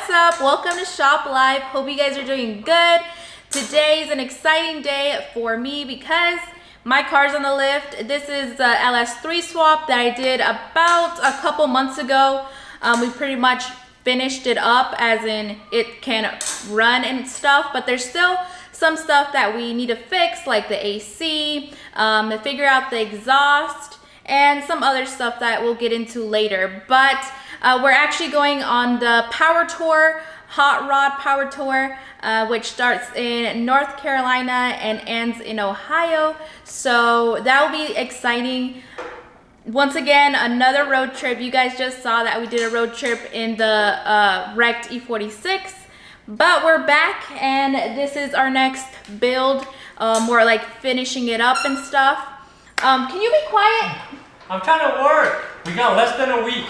What's up? Welcome to Shop Life. Hope you guys are doing good. Today is an exciting day for me because my car's on the lift. This is the LS3 swap that I did about a couple months ago. We pretty much finished it up, as in it can run and stuff, but there's still some stuff that we need to fix, like the AC, to figure out the exhaust, and some other stuff that we'll get into later. But we're actually going on the Power Tour, Hot Rod Power Tour, which starts in North Carolina and ends in Ohio. So that will be exciting. Once again, another road trip. You guys just saw that we did a road trip in the wrecked E46, but we're back and this is our next build. We're like finishing it up and stuff. Can you be quiet? I'm trying to work. We got less than a week.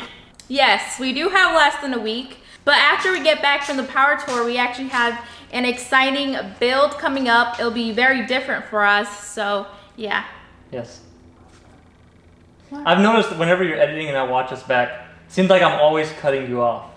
Yes, we do have less than a week, but after we get back from the Power Tour, we actually have an exciting build coming up. It'll be very different for us, so yeah. Yes. What? I've noticed that whenever you're editing and I watch us back, it seems like I'm always cutting you off.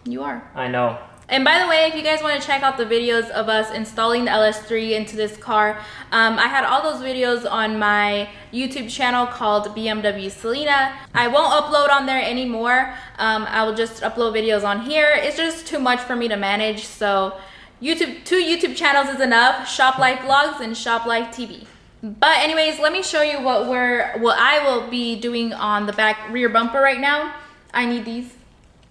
You are. I know. And by the way, if you guys want to check out the videos of us installing the LS3 into this car, I had all those videos on my YouTube channel called BMW Selena. I won't upload on there anymore. I will just upload videos on here. It's just too much for me to manage. So two YouTube channels is enough: Shop Life Vlogs and Shop Life TV. But anyways, let me show you what I will be doing on the back rear bumper right now. I need these.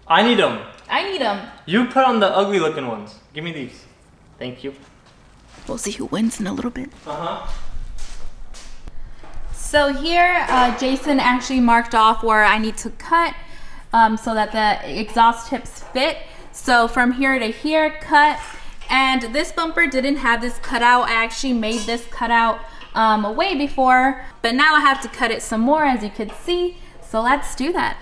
I need them. I need them. You put on the ugly looking ones. Give me these. Thank you. We'll see who wins in a little bit. Uh-huh. So here, Jason actually marked off where I need to cut so that the exhaust tips fit. So from here to here, cut. And this bumper didn't have this cutout. I actually made this cutout way before, but now I have to cut it some more, as you could see. So let's do that.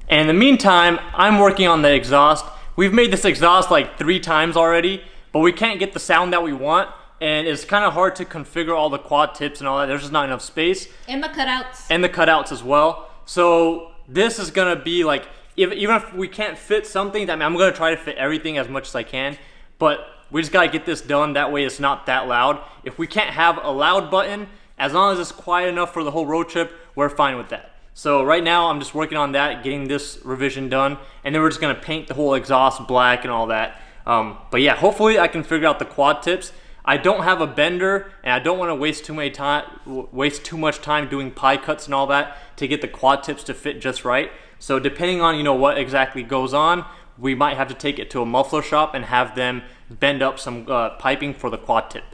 And in the meantime, I'm working on the exhaust. We've made this exhaust like 3 times already, but we can't get the sound that we want, and it's kind of hard to configure all the quad tips and all that. There's just not enough space. And the cutouts. And the cutouts as well. So this is gonna be like, even if we can't fit something, I mean, I'm gonna try to fit everything as much as I can, but we just gotta get this done. That way it's not that loud. If we can't have a loud button, as long as it's quiet enough for the whole road trip, we're fine with that. So right now I'm just working on that, getting this revision done, and then we're just gonna paint the whole exhaust black and all that. But yeah, hopefully I can figure out the quad tips. I don't have a bender, and I don't want to waste too much time doing pie cuts and all that to get the quad tips to fit just right. So depending on what exactly goes on, we might have to take it to a muffler shop and have them bend up some piping for the quad tip.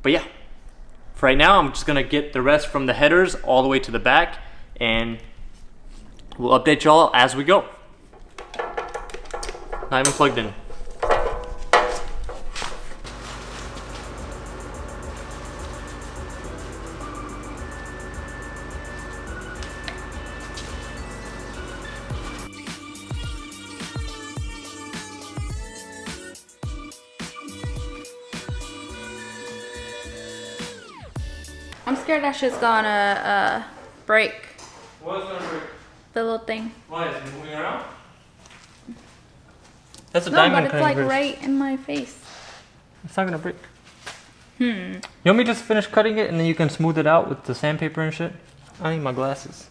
But yeah, for right now I'm just gonna get the rest from the headers all the way to the back, and we'll update y'all as we go. Not even plugged in. I'm scared that shit's gonna break. What is gonna break? The little thing. Why is it moving around? That's a No, diamond but it's like cutting right in my face. It's not gonna break. You want me to just finish cutting it and then you can smooth it out with the sandpaper and shit? I need my glasses.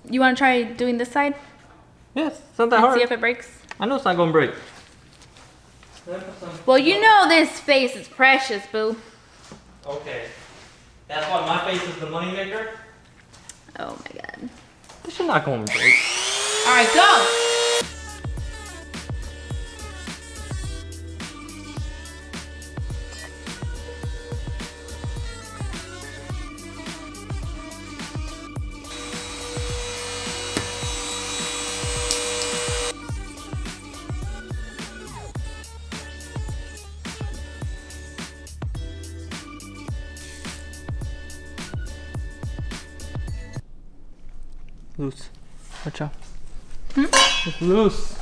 You want to try doing this side? Yes, it's not that hard. See if it breaks. I know it's not gonna break. Well, you know this face is precious, boo. Okay. That's why my face is the moneymaker? Oh my god. This is not gonna break. Alright, go! Loose. Watch out. It's loose.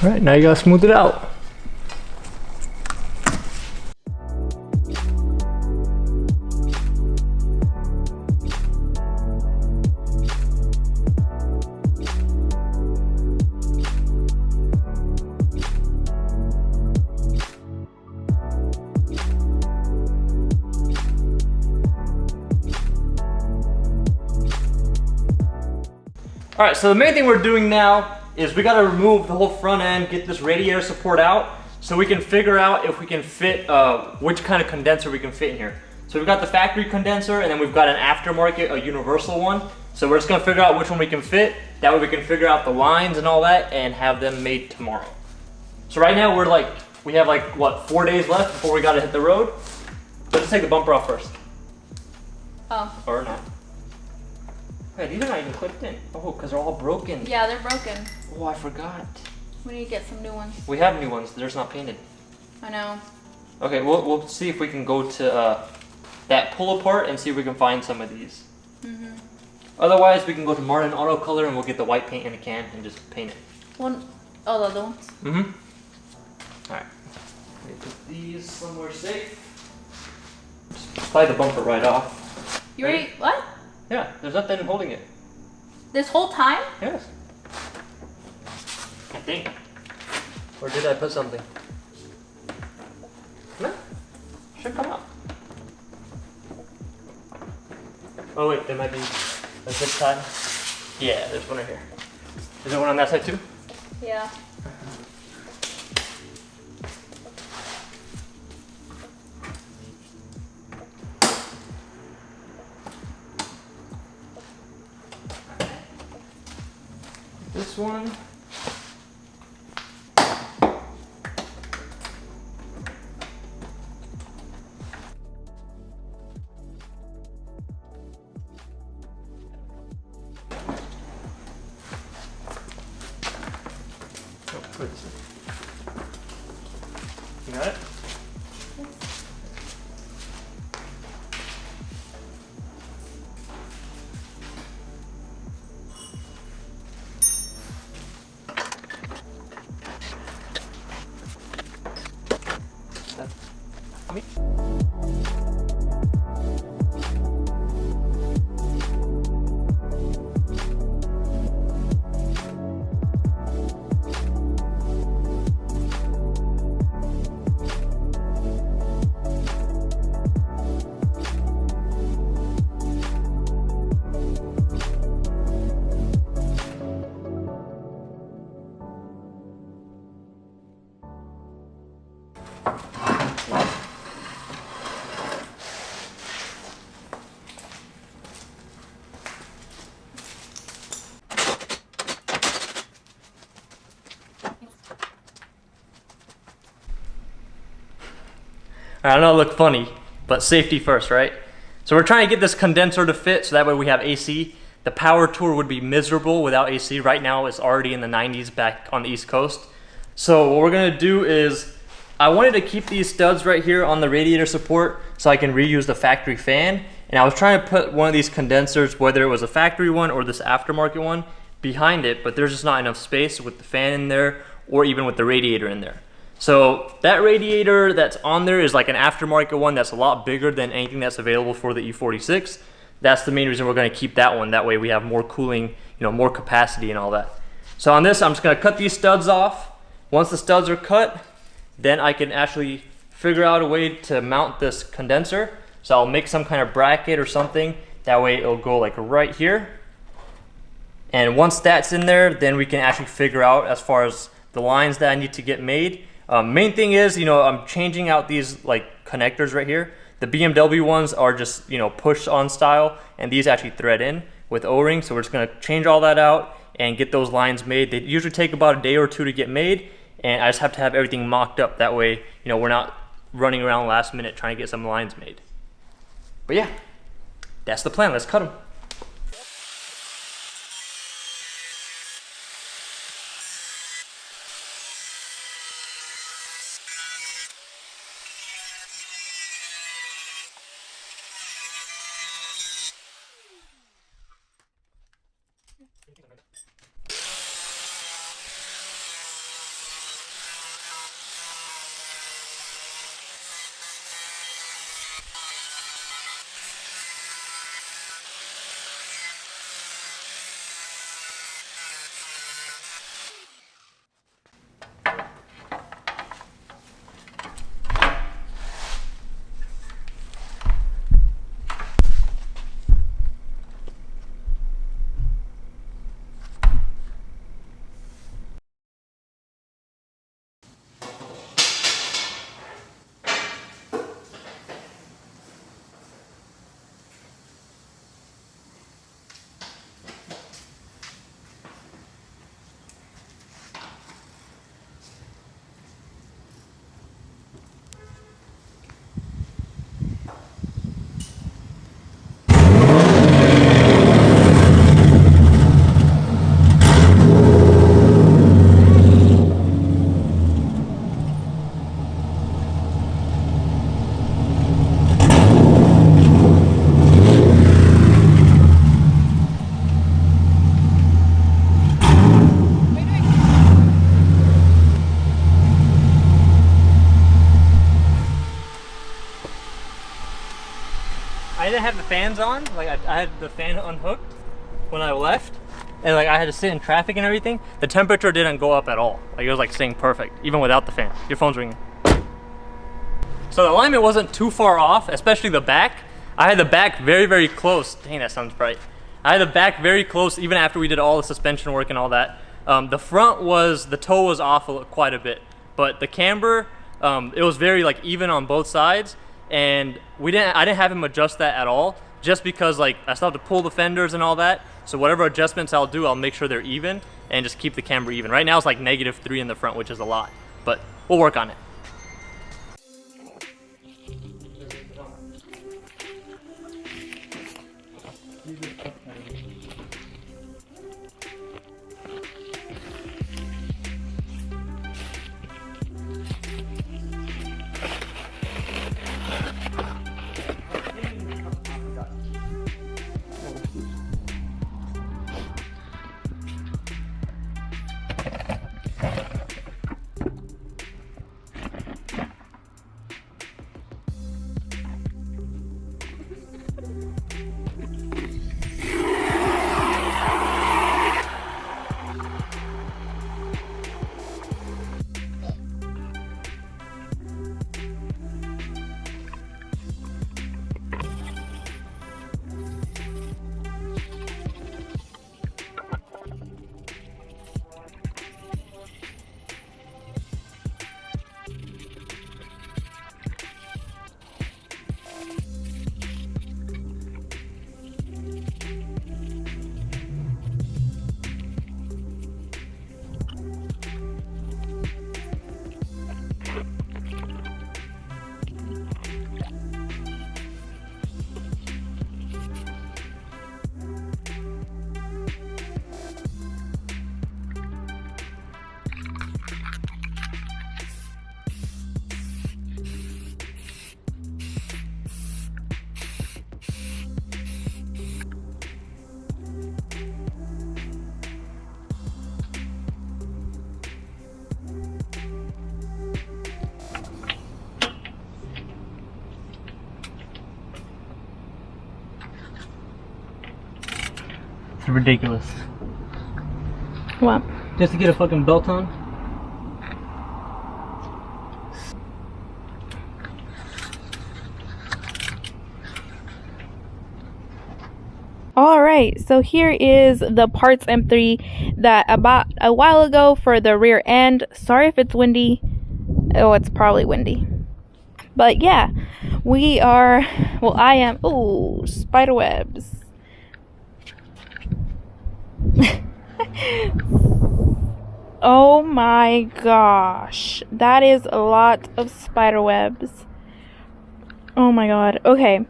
All right, now you gotta smooth it out. All right, so the main thing we're doing now is we gotta remove the whole front end, get this radiator support out, so we can figure out if we can fit, which kind of condenser we can fit in here. So we've got the factory condenser, and then we've got an aftermarket, a universal one. So we're just gonna figure out which one we can fit. That way we can figure out the lines and all that and have them made tomorrow. So right now we have like, what, 4 days left before we gotta hit the road? Let's take the bumper off first. Oh. Or not. Wait, these are not even clipped in. Oh, because they're all broken. Yeah, they're broken. Oh, I forgot. We need to get some new ones. We have new ones, they're just not painted. I know. Okay, we'll see if we can go to that pull apart and see if we can find some of these. Mm-hmm. Otherwise, we can go to Martin Auto Color and we'll get the white paint in a can and just paint it. One, oh, the other ones? Mm-hmm. Alright. Let me put these somewhere safe. Just slide the bumper right off. You ready? What? Yeah, there's nothing holding it. This whole time? Yes. I think. Or did I put something? No. Should come out. Oh wait, there might be a zip tie. Yeah, there's one right here. Is there one on that side too? Yeah. This one. Oh, where is it? You got it? I know it look funny, but safety first, right? So we're trying to get this condenser to fit so that way we have AC. The power tour would be miserable without AC. Right now it's already in the 90s back on the East Coast. So what we're gonna do is, I wanted to keep these studs right here on the radiator support so I can reuse the factory fan. And I was trying to put one of these condensers, whether it was a factory one or this aftermarket one, behind it, but there's just not enough space with the fan in there or even with the radiator in there. So that radiator that's on there is like an aftermarket one that's a lot bigger than anything that's available for the E46. That's the main reason we're gonna keep that one. That way we have more cooling, more capacity and all that. So on this, I'm just gonna cut these studs off. Once the studs are cut, then I can actually figure out a way to mount this condenser. So I'll make some kind of bracket or something. That way it'll go like right here. And once that's in there, then we can actually figure out as far as the lines that I need to get made. Main thing is, I'm changing out these like connectors right here. The BMW ones are just, push on style, and these actually thread in with O-rings. So we're just gonna change all that out and get those lines made. They usually take about a day or two to get made, and I just have to have everything mocked up. That way, we're not running around last minute trying to get some lines made. But yeah, that's the plan. Let's cut them. didn't have the fans on. Like I had the fan unhooked when I left, and like I had to sit in traffic and everything. The temperature didn't go up at all. Like it was like staying perfect, even without the fan. Your phone's ringing. So the alignment wasn't too far off, especially the back. I had the back very, very close. Dang, that sounds bright. I had the back very close even after we did all the suspension work and all that. The front was, the toe was off quite a bit, but the camber, it was very like even on both sides, and I didn't have him adjust that at all, just because like I still have to pull the fenders and all that. So whatever adjustments I'll do, I'll make sure they're even and just keep the camber even. Right now it's like -3 in the front, which is a lot, but we'll work on it. It's ridiculous. What? Just to get a fucking belt on? Alright, so here is the parts M3 that I bought a while ago for the rear end. Sorry if it's windy. Oh, it's probably windy. But yeah, we are, well, I am, ooh, spider webs. Oh my gosh, that is a lot of spider webs. Oh my god. Okay,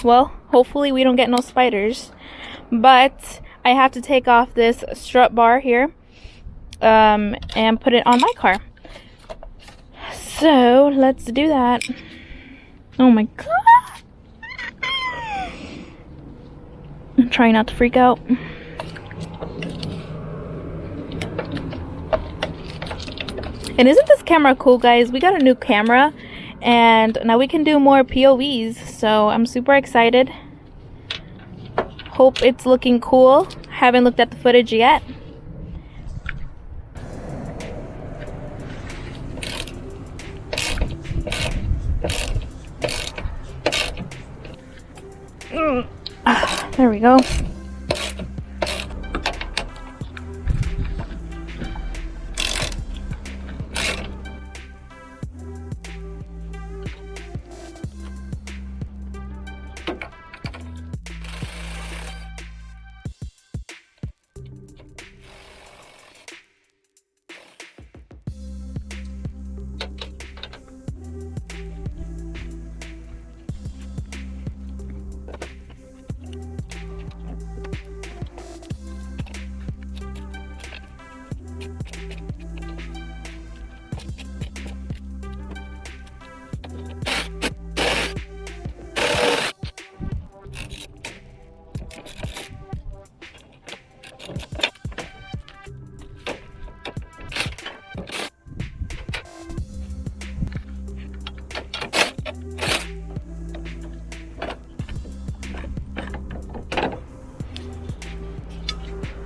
well, hopefully we don't get no spiders, but I have to take off this strut bar here and put it on my car. So let's do that. Oh my god, I'm trying not to freak out. And isn't this camera cool, guys? We got a new camera and now we can do more POVs, so I'm super excited. Hope it's looking cool. Haven't looked at the footage yet. There we go.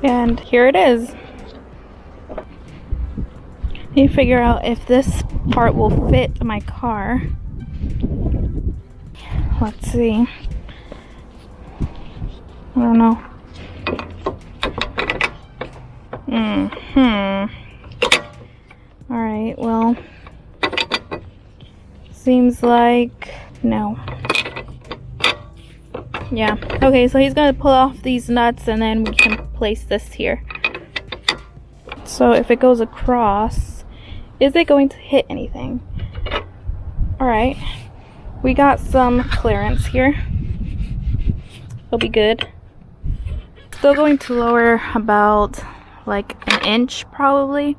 And here it is. Need to figure out if this part will fit my car. Let's see. I don't know. Alright, well, seems like no. Yeah. Okay, so he's gonna pull off these nuts and then we can place this here. So if it goes across, is it going to hit anything? Alright. We got some clearance here. It'll be good. Still going to lower about like an inch probably.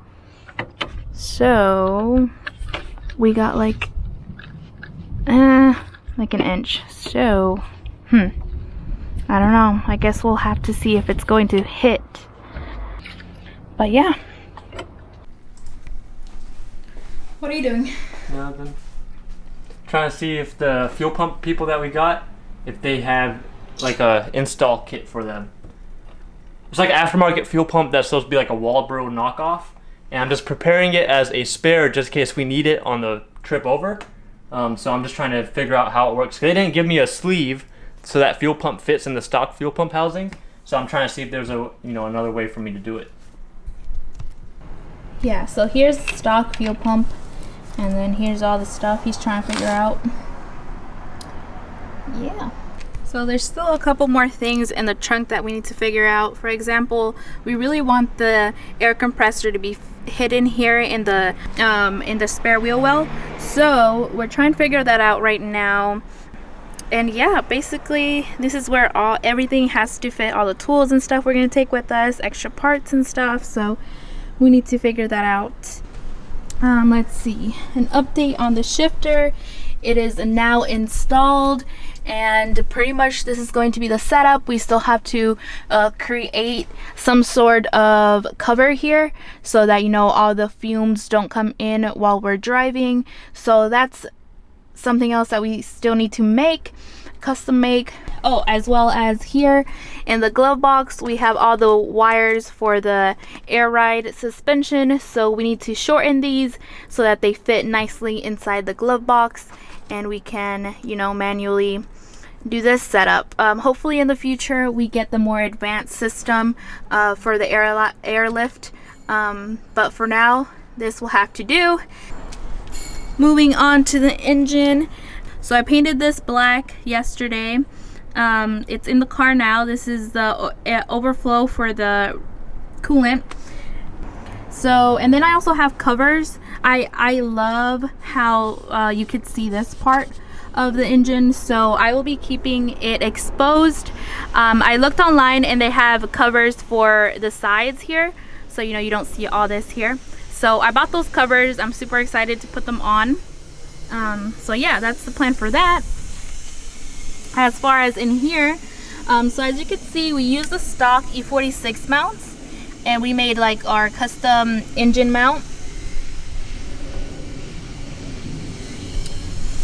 So we got like an inch. So I don't know. I guess we'll have to see if it's going to hit. But yeah. What are you doing? Nothing. Trying to see if the fuel pump people that we got, if they have like a install kit for them. It's like an aftermarket fuel pump that's supposed to be like a Walbro knockoff, and I'm just preparing it as a spare just in case we need it on the trip over. So I'm just trying to figure out how it works. They didn't give me a sleeve so that fuel pump fits in the stock fuel pump housing. So I'm trying to see if there's a another way for me to do it. Yeah, so here's the stock fuel pump, and then here's all the stuff he's trying to figure out. Yeah. So there's still a couple more things in the trunk that we need to figure out. For example, we really want the air compressor to be hidden here in the spare wheel well. So we're trying to figure that out right now. And yeah, basically this is where everything has to fit, all the tools and stuff we're gonna take with us, extra parts and stuff. So we need to figure that out. Let's see, an update on the shifter. It is now installed, and pretty much this is going to be the setup. We still have to create some sort of cover here so that all the fumes don't come in while we're driving. So that's something else that we still need to make, custom make. Oh, as well as here in the glove box we have all the wires for the air ride suspension, so we need to shorten these so that they fit nicely inside the glove box, and we can manually do this setup. Hopefully in the future we get the more advanced system for the airlift, but for now this will have to do. Moving on to the engine. So I painted this black yesterday. It's in the car now. This is the overflow for the coolant. So, and then I also have covers. I love how you could see this part of the engine, so I will be keeping it exposed. I looked online and they have covers for the sides here, so you don't see all this here. So I bought those covers. I'm super excited to put them on. So yeah, that's the plan for that. As far as in here, so as you can see, we use the stock E46 mounts, and we made like our custom engine mount.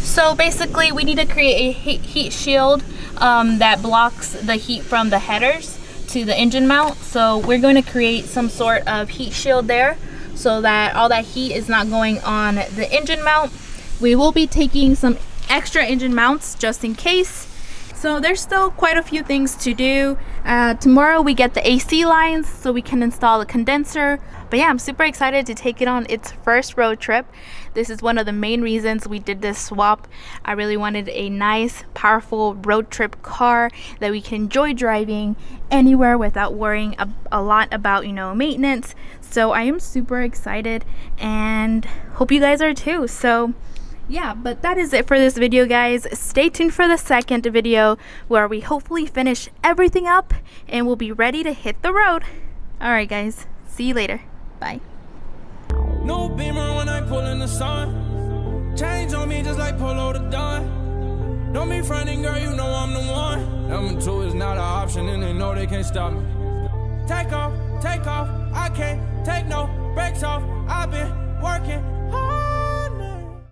So basically we need to create a heat shield that blocks the heat from the headers to the engine mount. So we're going to create some sort of heat shield there so that all that heat is not going on the engine mount. We will be taking some extra engine mounts just in case. So there's still quite a few things to do. Tomorrow we get the AC lines so we can install a condenser. But yeah, I'm super excited to take it on its first road trip. This is one of the main reasons we did this swap. I really wanted a nice, powerful road trip car that we can enjoy driving anywhere without worrying a lot about, maintenance. So I am super excited and hope you guys are too. So yeah, but that is it for this video, guys. Stay tuned for the second video where we hopefully finish everything up and we'll be ready to hit the road. Alright guys, see you later. Bye. No beamer when I pull in the sun. Change on me just like Polo the Don. Don't be fronting, girl, you know I'm the one. Number 2 is not an option and they know they can't stop me. Take off, I can't take no breaks off. I've been working hard.